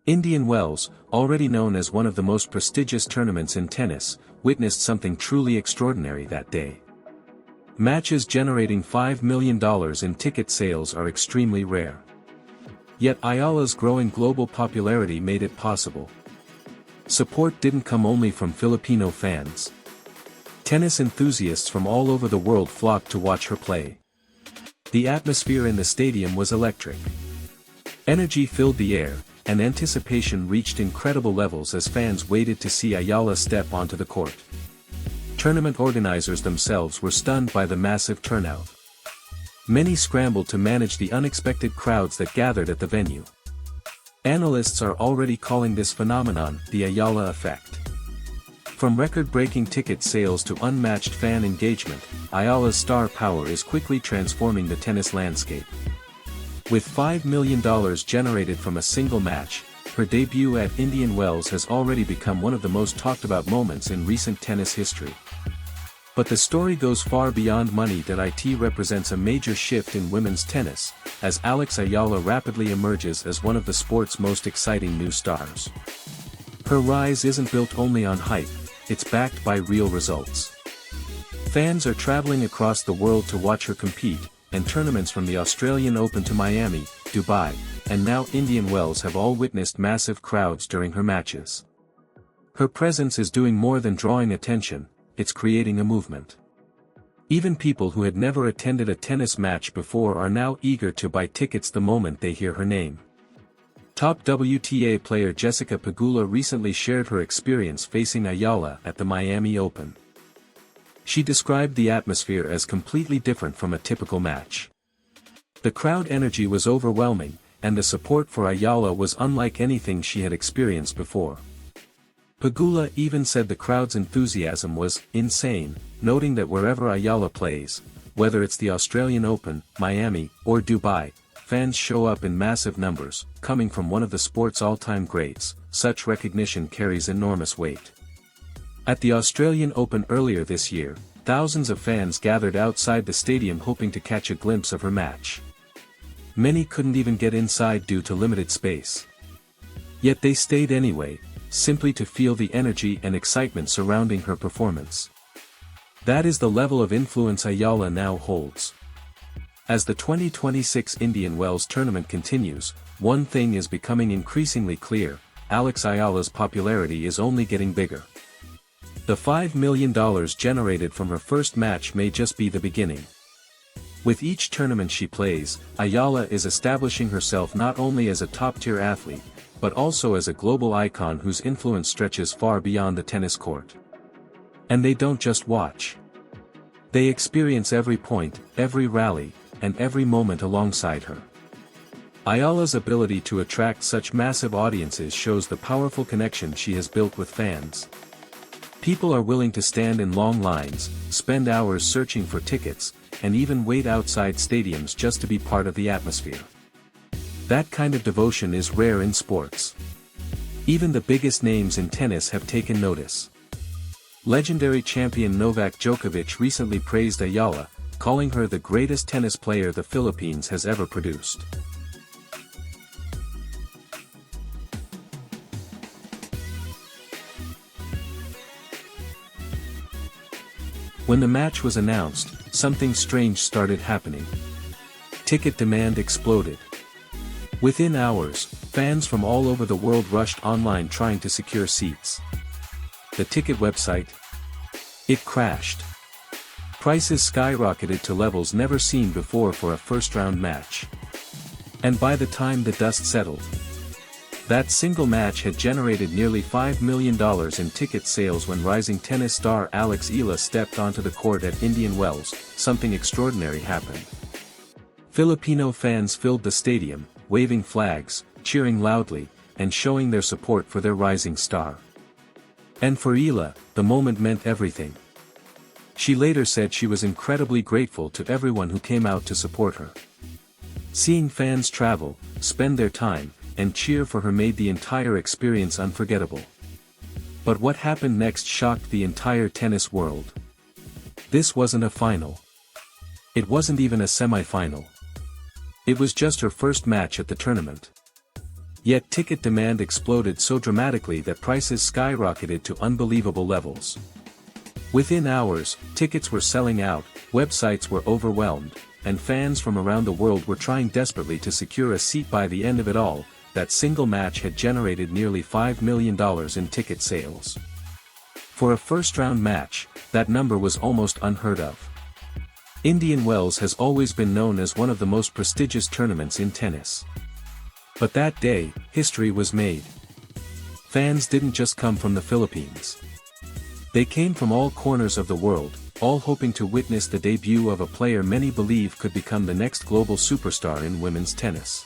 Indian Wells, already known as one of the most prestigious tournaments in tennis, witnessed something truly extraordinary that day. Matches generating $5 million in ticket sales are extremely rare. Yet Ayala's growing global popularity made it possible. Support didn't come only from Filipino fans. Tennis enthusiasts from all over the world flocked to watch her play. The atmosphere in the stadium was electric. Energy filled the air, and anticipation reached incredible levels as fans waited to see Ayala step onto the court. Tournament organizers themselves were stunned by the massive turnout. Many scrambled to manage the unexpected crowds that gathered at the venue. Analysts are already calling this phenomenon the Ayala effect. From record-breaking ticket sales to unmatched fan engagement, Ayala's star power is quickly transforming the tennis landscape. With $5 million generated from a single match, her debut at Indian Wells has already become one of the most talked about moments in recent tennis history. But the story goes far beyond money. It represents a major shift in women's tennis, as Alex Ayala rapidly emerges as one of the sport's most exciting new stars. Her rise isn't built only on hype, it's backed by real results. Fans are traveling across the world to watch her compete, and tournaments from the Australian Open to Miami, Dubai, and now Indian Wells have all witnessed massive crowds during her matches. Her presence is doing more than drawing attention, it's creating a movement. Even people who had never attended a tennis match before are now eager to buy tickets the moment they hear her name. Top WTA player Jessica Pegula recently shared her experience facing Ayala at the Miami Open. She described the atmosphere as completely different from a typical match. The crowd energy was overwhelming, and the support for Ayala was unlike anything she had experienced before. Pegula even said the crowd's enthusiasm was insane, noting that wherever Ayala plays, whether it's the Australian Open, Miami, or Dubai, fans show up in massive numbers, coming from one of the sport's all-time greats. Such recognition carries enormous weight. At the Australian Open earlier this year, thousands of fans gathered outside the stadium hoping to catch a glimpse of her match. Many couldn't even get inside due to limited space. Yet they stayed anyway, simply to feel the energy and excitement surrounding her performance. That is the level of influence Ayala now holds. As the 2026 Indian Wells tournament continues, one thing is becoming increasingly clear: Alex Ayala's popularity is only getting bigger. The $5 million generated from her first match may just be the beginning. With each tournament she plays, Ayala is establishing herself not only as a top-tier athlete, but also as a global icon whose influence stretches far beyond the tennis court. And they don't just watch. They experience every point, every rally, and every moment alongside her. Ayala's ability to attract such massive audiences shows the powerful connection she has built with fans. People are willing to stand in long lines, spend hours searching for tickets, and even wait outside stadiums just to be part of the atmosphere. That kind of devotion is rare in sports. Even the biggest names in tennis have taken notice. Legendary champion Novak Djokovic recently praised Ayala, calling her the greatest tennis player the Philippines has ever produced. When the match was announced, something strange started happening. Ticket demand exploded. Within hours, fans from all over the world rushed online trying to secure seats. The ticket website? It crashed. Prices skyrocketed to levels never seen before for a first-round match. And by the time the dust settled, that single match had generated nearly $5 million in ticket sales. When rising tennis star Alex Eala stepped onto the court at Indian Wells, something extraordinary happened. Filipino fans filled the stadium, waving flags, cheering loudly, and showing their support for their rising star. And for Eala, the moment meant everything. She later said she was incredibly grateful to everyone who came out to support her. Seeing fans travel, spend their time, and cheer for her made the entire experience unforgettable. But what happened next shocked the entire tennis world. This wasn't a final. It wasn't even a semi-final. It was just her first match at the tournament. Yet ticket demand exploded so dramatically that prices skyrocketed to unbelievable levels. Within hours, tickets were selling out, websites were overwhelmed, and fans from around the world were trying desperately to secure a seat. By the end of it all, that single match had generated nearly $5 million in ticket sales. For a first-round match, that number was almost unheard of. Indian Wells has always been known as one of the most prestigious tournaments in tennis. But that day, history was made. Fans didn't just come from the Philippines. They came from all corners of the world, all hoping to witness the debut of a player many believe could become the next global superstar in women's tennis.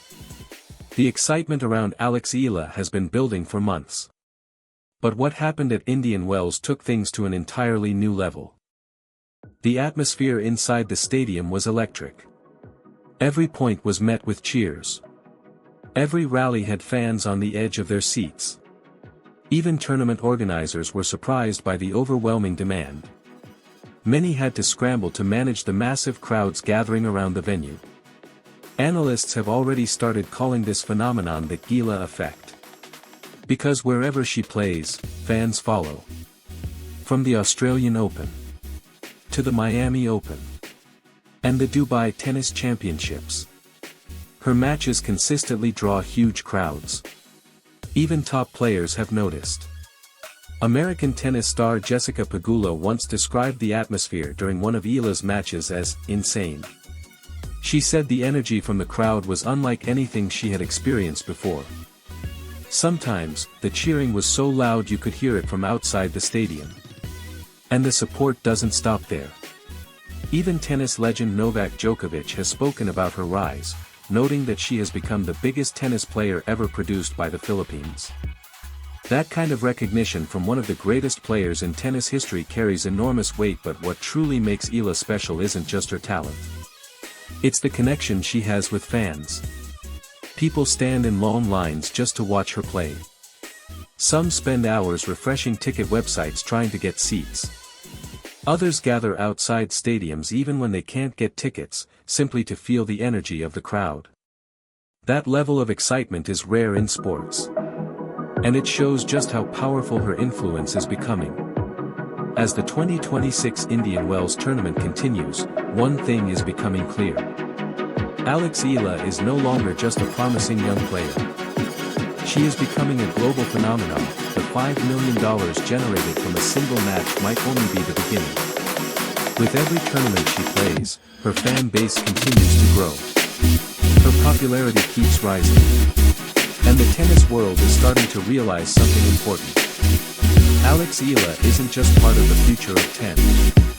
The excitement around Alexandra Eala has been building for months. But what happened at Indian Wells took things to an entirely new level. The atmosphere inside the stadium was electric. Every point was met with cheers. Every rally had fans on the edge of their seats. Even tournament organizers were surprised by the overwhelming demand. Many had to scramble to manage the massive crowds gathering around the venue. Analysts have already started calling this phenomenon the Eala effect. Because wherever she plays, fans follow. From the Australian Open to the Miami Open and the Dubai Tennis Championships, her matches consistently draw huge crowds. Even top players have noticed. American tennis star Jessica Pegula once described the atmosphere during one of Eala's matches as insane. She said the energy from the crowd was unlike anything she had experienced before. Sometimes, the cheering was so loud you could hear it from outside the stadium. And the support doesn't stop there. Even tennis legend Novak Djokovic has spoken about her rise, noting that she has become the biggest tennis player ever produced by the Philippines. That kind of recognition from one of the greatest players in tennis history carries enormous weight, but what truly makes Eala special isn't just her talent. It's the connection she has with fans. People stand in long lines just to watch her play. Some spend hours refreshing ticket websites trying to get seats. Others gather outside stadiums even when they can't get tickets, simply to feel the energy of the crowd. That level of excitement is rare in sports. And it shows just how powerful her influence is becoming. As the 2026 Indian Wells tournament continues, one thing is becoming clear. Alexandra Eala is no longer just a promising young player. She is becoming a global phenomenon. The $5 million generated from a single match might only be the beginning. With every tournament she plays, her fan base continues to grow. Her popularity keeps rising. And the tennis world is starting to realize something important. Alexandra Eala isn't just part of the future of tennis.